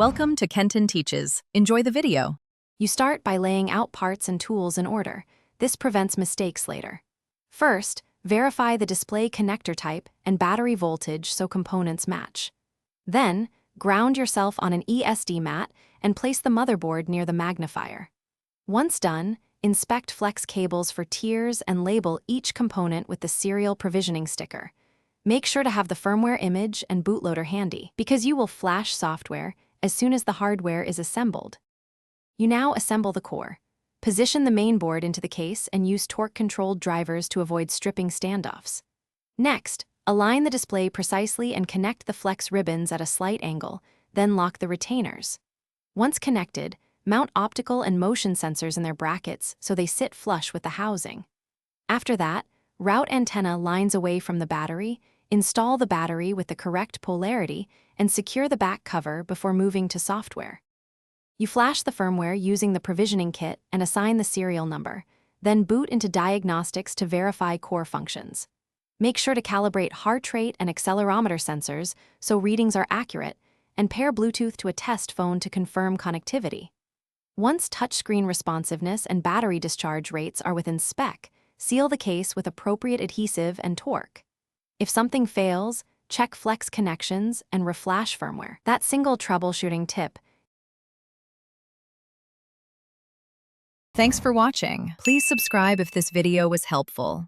Welcome to Kenton Teaches. Enjoy the video. You start by laying out parts and tools in order. This prevents mistakes later. First, verify the display connector type and battery voltage so components match. Then, ground yourself on an ESD mat and place the motherboard near the magnifier. Once done, inspect flex cables for tiers and label each component with the serial provisioning sticker. Make sure to have the firmware image and bootloader handy, because you will flash software as soon as the hardware is assembled. You now assemble the core. Position the main board into the case and use torque-controlled drivers to avoid stripping standoffs. Next, align the display precisely and connect the flex ribbons at a slight angle, then lock the retainers. Once connected, mount optical and motion sensors in their brackets so they sit flush with the housing. After that, route antenna lines away from the battery, install the battery with the correct polarity, and secure the back cover before moving to software. You flash the firmware using the provisioning kit and assign the serial number, then boot into diagnostics to verify core functions. Make sure to calibrate heart rate and accelerometer sensors so readings are accurate, and pair Bluetooth to a test phone to confirm connectivity. Once touchscreen responsiveness and battery discharge rates are within spec, seal the case with appropriate adhesive and torque. If something fails, check flex connections and reflash firmware. That single troubleshooting tip. Thanks for watching. Please subscribe if this video was helpful.